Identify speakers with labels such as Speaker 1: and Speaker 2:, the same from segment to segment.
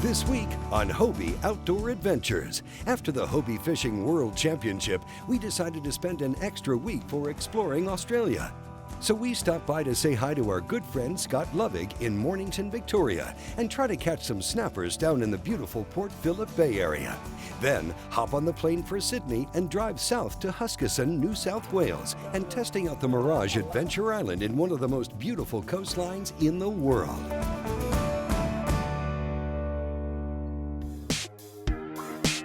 Speaker 1: This week on Hobie Outdoor Adventures. After the Hobie Fishing World Championship, we decided to spend an extra week for exploring Australia. So we stopped by to say hi to our good friend Scott Lovig in Mornington, Victoria, and try to catch some snappers down in the beautiful Port Phillip Bay area. Then hop on the plane for Sydney and drive south to Huskisson, New South Wales, and testing out the Mirage Adventure Island in one of the most beautiful coastlines in the world.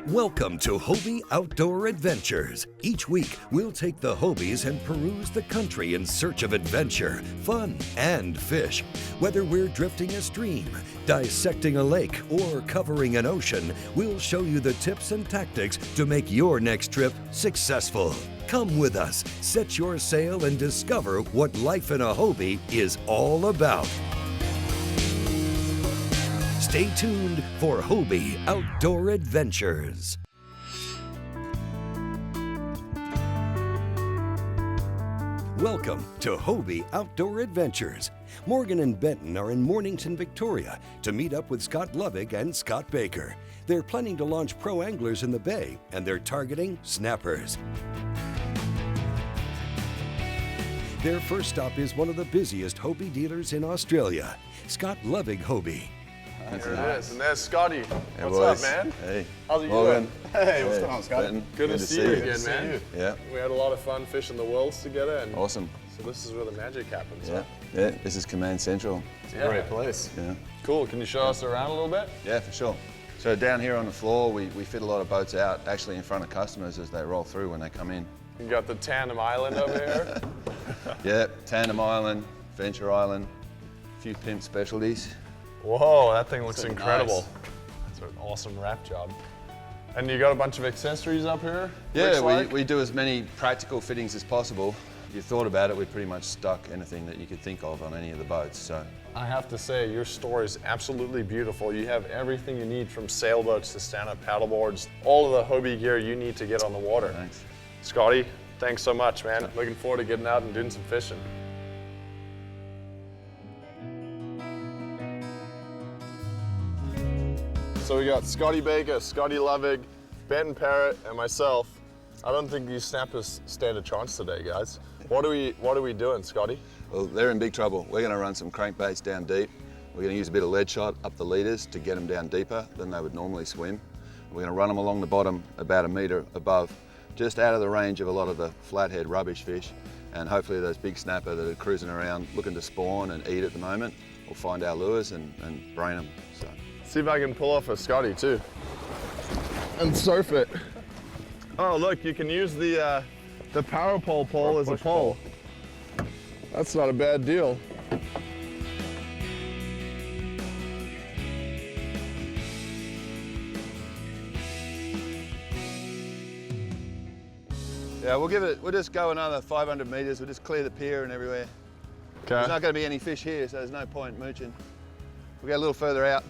Speaker 1: Welcome to Hobie Outdoor Adventures. Each week, we'll take the Hobies and peruse the country in search of adventure, fun, and fish. Whether we're drifting a stream, dissecting a lake, or covering an ocean, we'll show you the tips and tactics to make your next trip successful. Come with us, set your sail, and discover what life in a Hobie is all about. Stay tuned for Hobie Outdoor Adventures. Welcome to Hobie Outdoor Adventures. Morgan and Benton are in Mornington, Victoria to meet up with Scott Lovig and Scott Baker. They're planning to launch pro anglers in the bay, and they're targeting snappers. Their first stop is one of the busiest Hobie dealers in Australia, Scott Lovig Hobie.
Speaker 2: There it is, and there's Scotty.
Speaker 3: Hey,
Speaker 2: what's
Speaker 3: boys.
Speaker 2: up, man?
Speaker 3: Hey.
Speaker 2: How's it
Speaker 3: Morgan.
Speaker 2: going?
Speaker 4: Hey, what's going on, Scott?
Speaker 3: Benton.
Speaker 2: Good to see you again,
Speaker 4: see
Speaker 2: man.
Speaker 4: you.
Speaker 3: Yeah,
Speaker 2: We had a lot of fun fishing the worlds together, and
Speaker 3: awesome.
Speaker 2: so this is where the magic happens.
Speaker 3: Yeah,
Speaker 2: Huh?
Speaker 3: yeah. This is Command Central.
Speaker 4: It's a great place.
Speaker 3: Yeah,
Speaker 2: Cool. Can you show us around a little bit?
Speaker 3: yeah, for sure. So down here on the floor, we fit a lot of boats out actually in front of customers as they roll through when they come in.
Speaker 2: You got the Tandem Island over here.
Speaker 3: Yeah, Tandem Island, Venture Island, a few pimp specialties.
Speaker 2: Whoa, that thing looks
Speaker 4: So
Speaker 2: incredible.
Speaker 4: nice.
Speaker 2: That's an awesome wrap job. And you got a bunch of accessories up here?
Speaker 3: Yeah,
Speaker 2: looks like?
Speaker 3: we do as many practical fittings as possible. If you thought about it, we pretty much stuck anything that you could think of on any of the boats. So
Speaker 2: I have to say, your store is absolutely beautiful. You have everything you need from sailboats to stand-up paddleboards, all of the Hobie gear you need to get on the water.
Speaker 3: thanks.
Speaker 2: Scotty, thanks so much, man. Looking forward to getting out and doing some fishing. So we got Scotty Baker, Scotty Lovig, Benton Parrott, and myself. I don't think these snappers stand a chance today, guys. What are we doing, Scotty?
Speaker 3: Well, they're in big trouble. We're going to run some crankbaits down deep. We're going to use a bit of lead shot up the leaders to get them down deeper than they would normally swim. We're going to run them along the bottom about 1 metre above, just out of the range of a lot of the flathead rubbish fish. And hopefully those big snapper that are cruising around looking to spawn and eat at the moment will find our lures and brain them. So.
Speaker 2: See if I can pull off a Scotty too. And surf it. Oh look, you can use the power pole as a pole. That's not a bad deal.
Speaker 3: Yeah, we'll just go another 500 metres. We'll just clear the pier and everywhere. There's not going to be any fish here, so there's no point mooching. We'll go a little further out.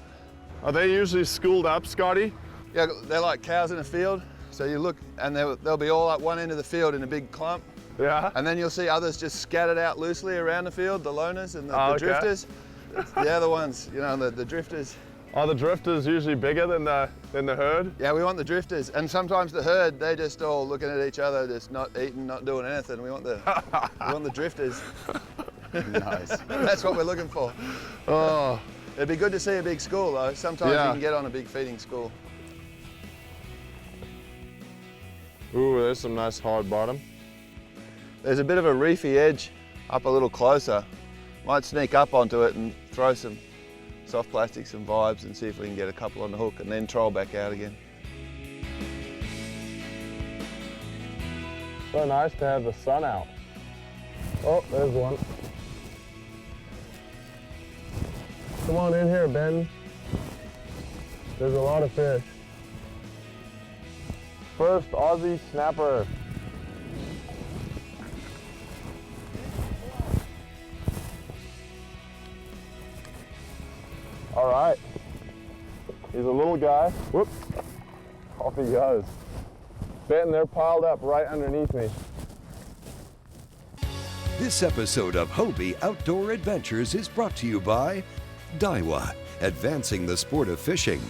Speaker 2: Are they usually schooled up, Scotty?
Speaker 3: Yeah, they're like cows in a field. So you look, and they'll be all at one end of the field in a big clump.
Speaker 2: Yeah.
Speaker 3: And then you'll see others just scattered out loosely around the field, the loners and the
Speaker 2: okay.
Speaker 3: drifters. The other ones, you know, the drifters.
Speaker 2: Are the drifters usually bigger than the herd?
Speaker 3: Yeah, we want the drifters. And sometimes the herd, they're just all looking at each other, just not eating, not doing anything. We want the drifters.
Speaker 4: Nice.
Speaker 3: That's what we're looking for.
Speaker 2: Oh.
Speaker 3: It'd be good to see a big school though. Sometimes
Speaker 2: Yeah.
Speaker 3: you can get on a big feeding school.
Speaker 2: Ooh, there's some nice hard bottom.
Speaker 3: There's a bit of a reefy edge up a little closer. Might sneak up onto it and throw some soft plastics and vibes and see if we can get a couple on the hook and then troll back out again.
Speaker 2: So nice to have the sun out. Oh, there's one. Come on in here, Ben. There's a lot of fish. First Aussie snapper. All right. He's a little guy. Whoop. Off he goes. Ben, they're piled up right underneath me.
Speaker 1: This episode of Hobie Outdoor Adventures is brought to you by Daiwa. advancing the sport of fishing.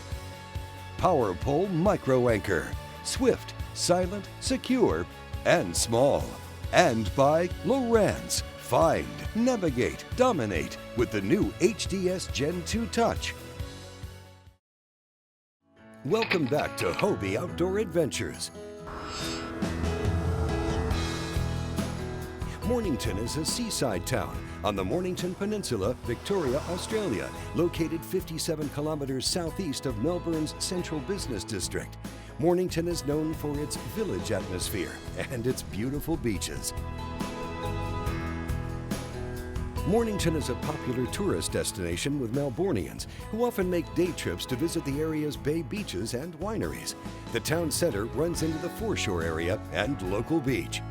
Speaker 1: Power Pole Micro Anchor, swift, silent, secure, and small. And by Lowrance, find, navigate, dominate with the new HDS Gen 2 Touch. Welcome back to Hobie Outdoor Adventures. Mornington is a seaside town on the Mornington Peninsula, Victoria, Australia, located 57 kilometers southeast of Melbourne's central business district. Mornington is known for its village atmosphere and its beautiful beaches. Mornington is a popular tourist destination with Melbournians who often make day trips to visit the area's bay beaches and wineries. The town center runs into the foreshore area and local beach.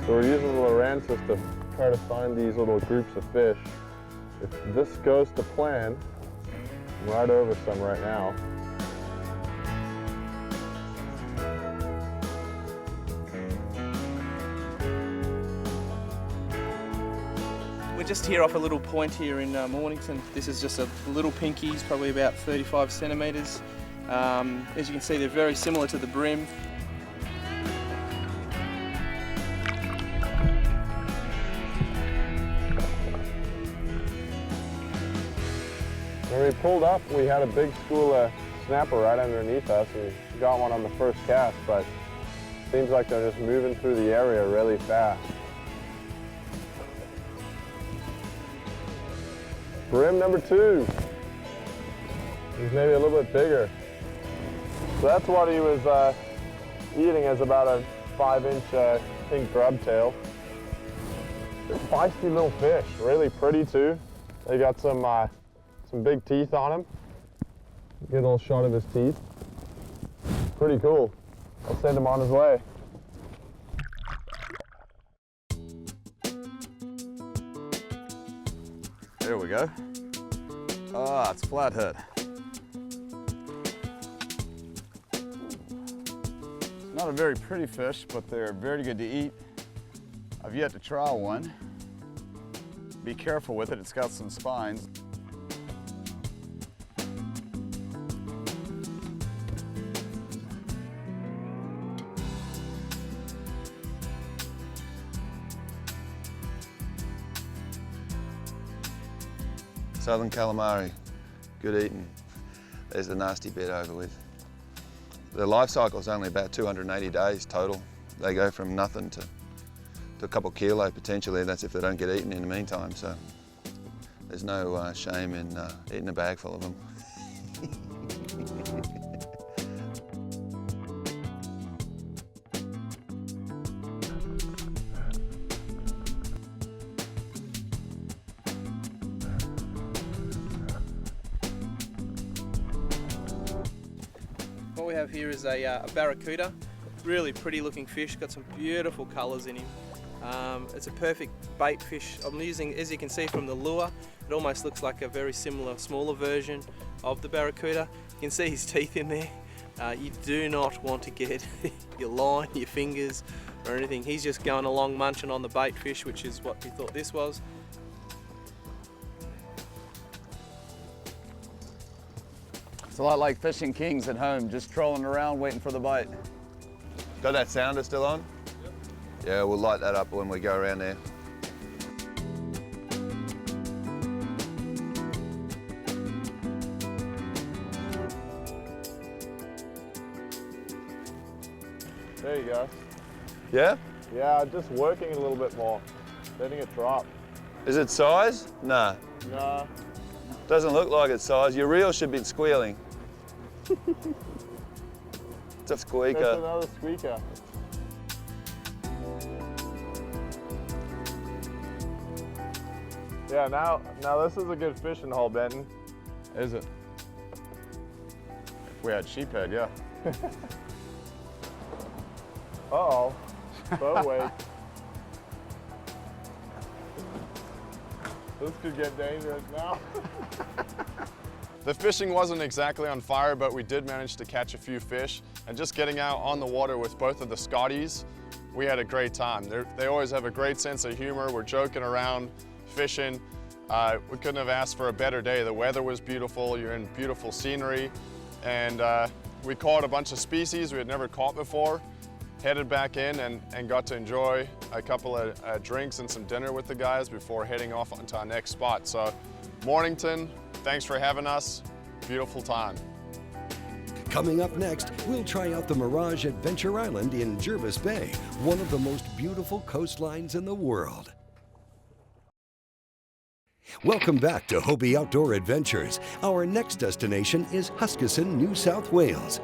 Speaker 2: So we're using the Lowrances to try to find these little groups of fish. If this goes to plan, I'm right over some right now.
Speaker 5: We're just here off a little point here in Mornington. This is just a little pinky, it's probably about 35 centimetres. As you can see, they're very similar to the brim.
Speaker 2: When we pulled up, we had a big school of snapper right underneath us, and we got one on the first cast, but it seems like they're just moving through the area really fast. Brim number 2. He's maybe a little bit bigger. So that's what he was eating, is about a 5-inch pink grub tail. They're feisty little fish, really pretty too. They got some big teeth on him. Get a little shot of his teeth. Pretty cool. I'll send him on his way.
Speaker 4: There we go. Ah, it's flathead. It's not a very pretty fish, but they're very good to eat. I've yet to try one. Be careful with it, it's got some spines.
Speaker 3: Southern calamari, good eating. There's the nasty bit over with. The life cycle is only about 280 days total. They go from nothing to a couple kilo potentially. That's if they don't get eaten in the meantime. So there's no shame in eating a bag full of them.
Speaker 5: What we have here is a barracuda, really pretty looking fish, got some beautiful colours in him. It's a perfect bait fish. I'm using, as you can see from the lure, it almost looks like a very similar, smaller version of the barracuda. You can see his teeth in there. You do not want to get your line, your fingers or anything. He's just going along munching on the bait fish, which is what we thought this was.
Speaker 4: It's a lot like fishing kings at home, just trolling around waiting for the bite.
Speaker 3: Got that sounder still on? Yep. Yeah, we'll light that up when we go around there.
Speaker 2: There you go.
Speaker 3: Yeah?
Speaker 2: Yeah, just working a little bit more. Letting it drop.
Speaker 3: Is it size? Nah.
Speaker 2: Nah.
Speaker 3: Doesn't look like it's size. Your reel should be squealing. It's a squeaker.
Speaker 2: That's another squeaker. Yeah, now this is a good fishing hole, Benton.
Speaker 4: Is it? If we had sheephead, yeah.
Speaker 2: Uh-oh. Boat wake. This could get dangerous now.
Speaker 6: The fishing wasn't exactly on fire, but we did manage to catch a few fish. And just getting out on the water with both of the Scotties, we had a great time. They always have a great sense of humor. We're joking around, fishing. We couldn't have asked for a better day. The weather was beautiful, you're in beautiful scenery, and we caught a bunch of species we had never caught before, headed back in and got to enjoy a couple of drinks and some dinner with the guys before heading off onto our next spot. So Mornington, thanks for having us. Beautiful time.
Speaker 1: Coming up next, we'll try out the Mirage Adventure Island in Jervis Bay, one of the most beautiful coastlines in the world. Welcome back to Hobie Outdoor Adventures. Our next destination is Huskisson, New South Wales.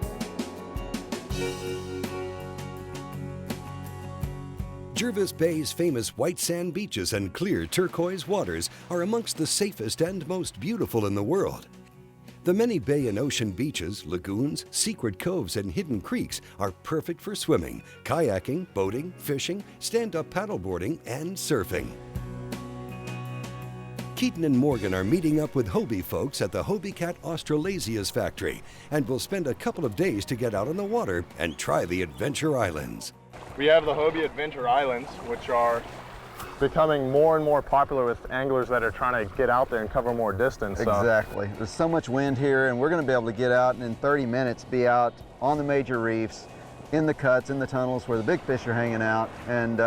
Speaker 1: Jervis Bay's famous white sand beaches and clear turquoise waters are amongst the safest and most beautiful in the world. The many bay and ocean beaches, lagoons, secret coves, and hidden creeks are perfect for swimming, kayaking, boating, fishing, stand-up paddleboarding, and surfing. Keaton and Morgan are meeting up with Hobie folks at the Hobie Cat Australasia's factory and will spend a couple of days to get out on the water and try the Adventure Islands.
Speaker 6: We have the Hobie Adventure Islands, which are becoming more and more popular with anglers that are trying to get out there and cover more distance.
Speaker 7: Exactly. There's so much wind here, and we're going to be able to get out and in 30 minutes be out on the major reefs, in the cuts, in the tunnels where the big fish are hanging out, and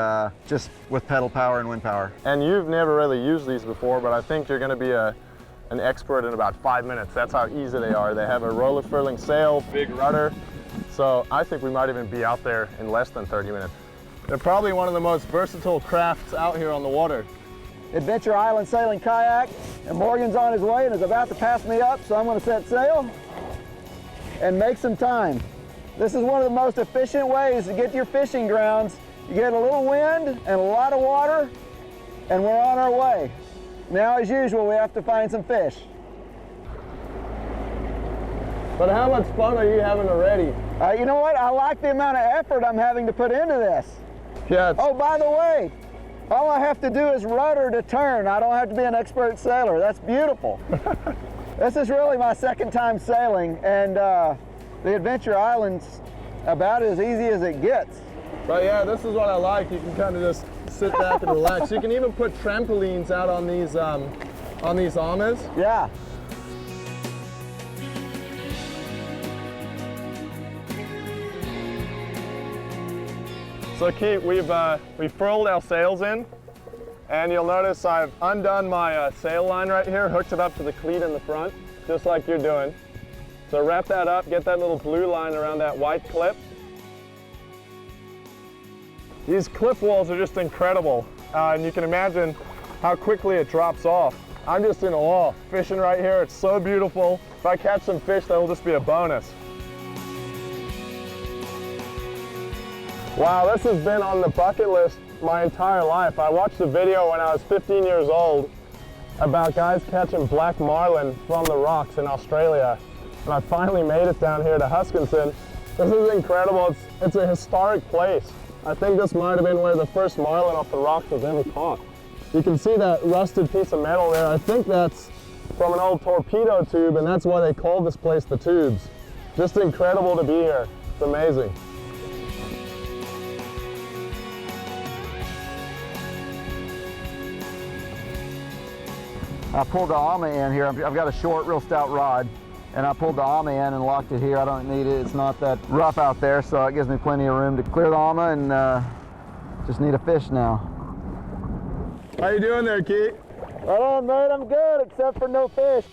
Speaker 7: just with pedal power and wind power.
Speaker 6: And you've never really used these before, but I think you're going to be an expert in about 5 minutes. That's how easy they are. They have a roller furling sail, big rudder, so I think we might even be out there in less than 30 minutes. They're probably one of the most versatile crafts out here on the water.
Speaker 7: Adventure Island sailing kayak, and Morgan's on his way and is about to pass me up, so I'm going to set sail and make some time. This is one of the most efficient ways to get to your fishing grounds. You get a little wind and a lot of water, and we're on our way. Now, as usual, we have to find some fish.
Speaker 6: But how much fun are you having already?
Speaker 7: You know what? I like the amount of effort I'm having to put into this.
Speaker 6: Yeah.
Speaker 7: Oh, by the way, all I have to do is rudder to turn. I don't have to be an expert sailor. That's beautiful. This is really my second time sailing, and the Adventure Island's about as easy as it gets.
Speaker 6: But yeah, this is what I like. You can kind of just sit back and relax. You can even put trampolines out on these armors.
Speaker 7: Yeah.
Speaker 6: So Keith, we've furled our sails in, and you'll notice I've undone my sail line right here, hooked it up to the cleat in the front, just like you're doing. So wrap that up, get that little blue line around that white clip. These clip walls are just incredible, and you can imagine how quickly it drops off. I'm just in awe, fishing right here, it's so beautiful. If I catch some fish, that will just be a bonus. Wow, this has been on the bucket list my entire life. I watched a video when I was 15 years old about guys catching black marlin from the rocks in Australia, and I finally made it down here to Huskisson. This is incredible. It's a historic place. I think this might have been where the first marlin off the rocks was ever caught. You can see that rusted piece of metal there. I think that's from an old torpedo tube, and that's why they called this place the Tubes. Just incredible to be here. It's amazing.
Speaker 7: I pulled the Ama in here. I've got a short, real stout rod, and I pulled the Ama in and locked it here. I don't need it. It's not that rough out there, so it gives me plenty of room to clear the Ama and just need a fish now.
Speaker 6: How you doing there, Keith?
Speaker 7: Right on, mate. I'm good, except for no fish.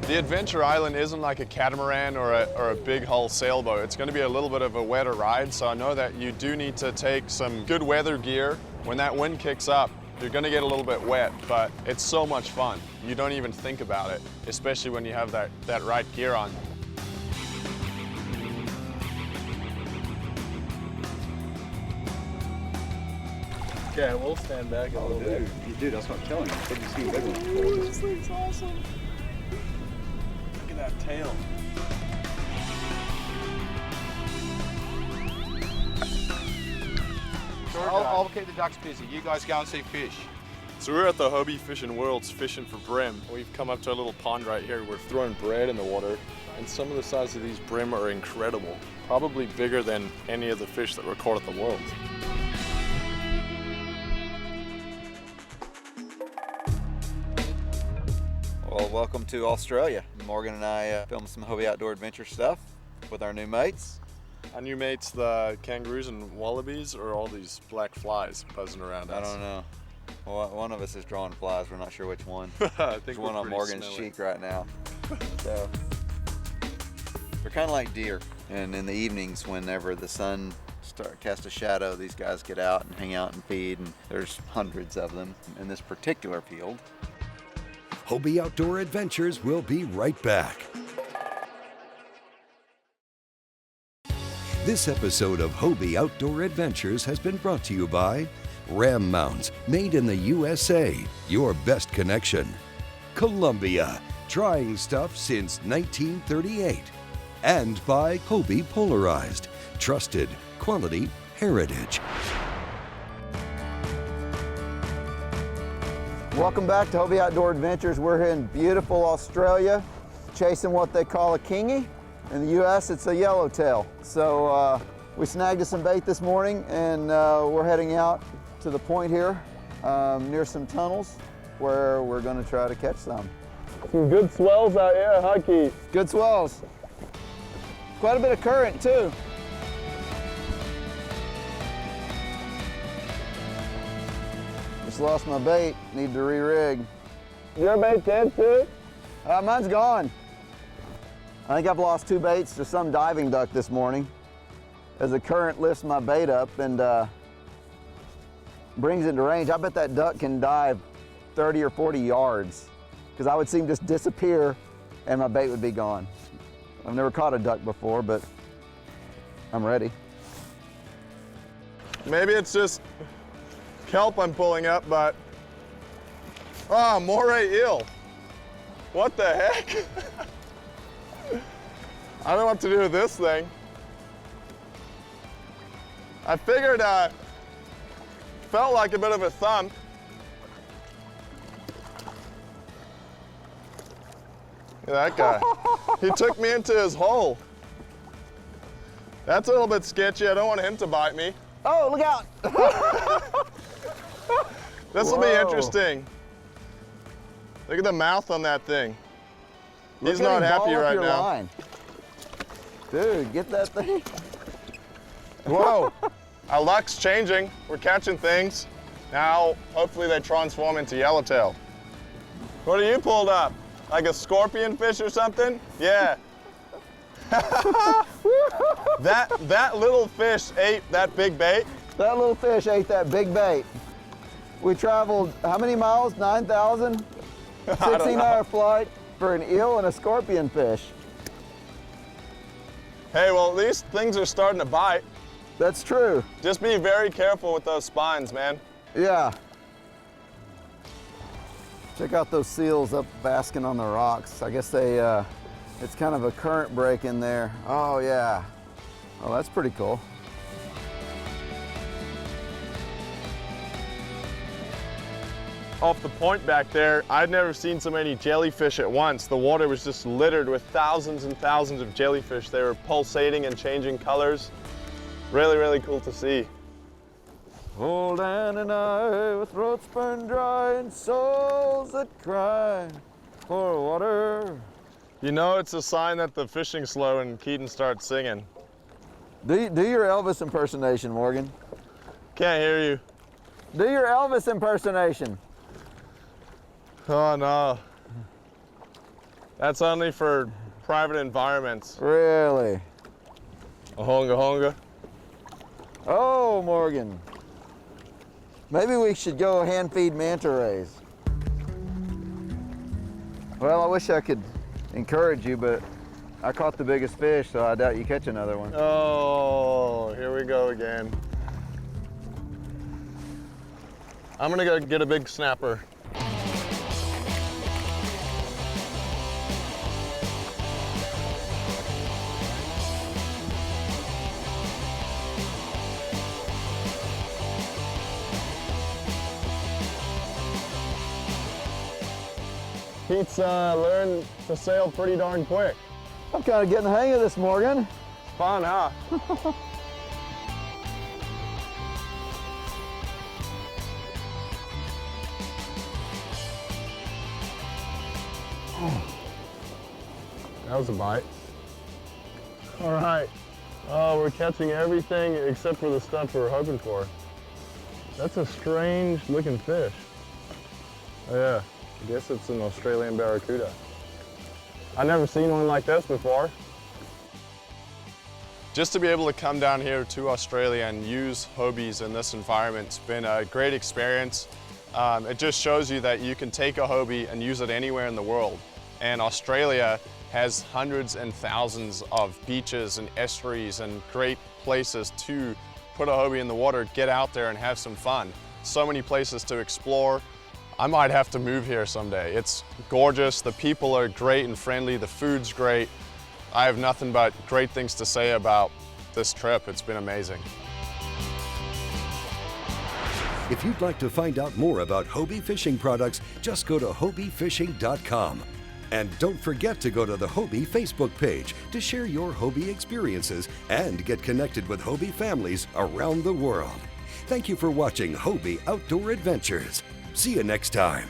Speaker 6: The Adventure Island isn't like a catamaran or a big hull sailboat. It's going to be a little bit of a wetter ride, so I know that you do need to take some good weather gear. When that wind kicks up, you're going to get a little bit wet, but it's so much fun. You don't even think about it, especially when you have that right gear on.
Speaker 5: Okay, we'll stand back a little bit.
Speaker 4: You do, that's what I'm telling you. I think you've seen big ones before.
Speaker 5: This thing's awesome. Look at that tail.
Speaker 8: I'll keep the ducks busy. You guys go and see fish.
Speaker 6: So we're at the Hobie Fishing World's fishing for brim. We've come up to a little pond right here. We're throwing bread in the water, and some of the size of these brim are incredible. Probably bigger than any of the fish that were caught at the Worlds.
Speaker 9: Well, welcome to Australia. Morgan and I filmed some Hobie Outdoor Adventure stuff with our new mates.
Speaker 2: Our new mates, the kangaroos and wallabies, or all these black flies buzzing around us?
Speaker 9: I don't know. Well, one of us is drawing flies. We're not sure which one.
Speaker 2: I think
Speaker 9: There's
Speaker 2: we're
Speaker 9: one on
Speaker 2: pretty
Speaker 9: Morgan's
Speaker 2: smelly.
Speaker 9: cheek right now. So we're kind of like deer. And in the evenings, whenever the sun casts a shadow, these guys get out and hang out and feed. And there's hundreds of them in this particular field.
Speaker 1: Hobie Outdoor Adventures will be right back. This episode of Hobie Outdoor Adventures has been brought to you by Ram Mounts, made in the USA, your best connection. Columbia, trying stuff since 1938. And by Hobie Polarized, trusted, quality, heritage.
Speaker 7: Welcome back to Hobie Outdoor Adventures. We're here in beautiful Australia, chasing what they call a kingy. In the US, it's a yellowtail. So we snagged us some bait this morning, and we're heading out to the point here near some tunnels where we're going to try to catch some.
Speaker 6: Some good swells out here, huh, Keith?
Speaker 7: Good swells. Quite a bit of current too. Just lost my bait, need to re-rig.
Speaker 6: Your bait dead too?
Speaker 7: Mine's gone. I think I've lost 2 baits to some diving duck this morning as the current lifts my bait up and brings it into range. I bet that duck can dive 30 or 40 yards because I would see him just disappear and my bait would be gone. I've never caught a duck before, but I'm ready.
Speaker 2: Maybe it's just kelp I'm pulling up, but moray eel. What the heck? I don't know what to do with this thing. I figured felt like a bit of a thump. Look at that guy. He took me into his hole. That's a little bit sketchy. I don't want him to bite me.
Speaker 7: Oh, look out!
Speaker 2: This will be interesting. Look at the mouth on that thing. He's not happy right now.
Speaker 7: Line. Dude, get that thing.
Speaker 2: Whoa, our luck's changing. We're catching things. Now, hopefully they transform into yellowtail. What are you pulled up? Like a scorpion fish or something? Yeah. that little fish ate that big bait?
Speaker 7: That little fish ate that big bait. We traveled how many miles? 9,000? 16-hour flight for an eel and a scorpion fish.
Speaker 2: Hey, well, at least things are starting to bite.
Speaker 7: That's true.
Speaker 2: Just be very careful with those spines, man.
Speaker 7: Yeah. Check out those seals up basking on the rocks. I guess they, it's kind of a current break in there. Oh yeah. Oh, that's pretty cool.
Speaker 2: Off the point back there, I'd never seen so many jellyfish at once. The water was just littered with thousands and thousands of jellyfish. They were pulsating and changing colors. Really, really cool to see.
Speaker 7: Old Ann and I, with throats burned dry and souls that cry for water.
Speaker 2: You know it's a sign that the fishing's slow and Keaton starts singing.
Speaker 7: Do your Elvis impersonation, Morgan.
Speaker 2: Can't hear you.
Speaker 7: Do your Elvis impersonation.
Speaker 2: Oh no. That's only for private environments.
Speaker 7: Really?
Speaker 2: A honga honga.
Speaker 7: Oh, Morgan. Maybe we should go hand feed manta rays. Well, I wish I could encourage you, but I caught the biggest fish, so I doubt you catch another one.
Speaker 2: Oh, here we go again. I'm gonna go get a big snapper. Pete's learned to sail pretty darn quick.
Speaker 7: I'm kind of getting the hang of this, Morgan.
Speaker 2: Fun, huh?
Speaker 6: That was a bite. All right. Oh, we're catching everything except for the stuff we're hoping for. That's a strange looking fish. Oh yeah, I guess it's an Australian barracuda. I've never seen one like this before.
Speaker 2: Just to be able to come down here to Australia and use Hobies in this environment's been a great experience. It just shows you that you can take a Hobie and use it anywhere in the world. And Australia has hundreds and thousands of beaches and estuaries and great places to put a Hobie in the water, get out there and have some fun. So many places to explore. I might have to move here someday. It's gorgeous, the people are great and friendly, the food's great. I have nothing but great things to say about this trip. It's been amazing.
Speaker 1: If you'd like to find out more about Hobie fishing products, just go to hobiefishing.com. And don't forget to go to the Hobie Facebook page to share your Hobie experiences and get connected with Hobie families around the world. Thank you for watching Hobie Outdoor Adventures. See you next time.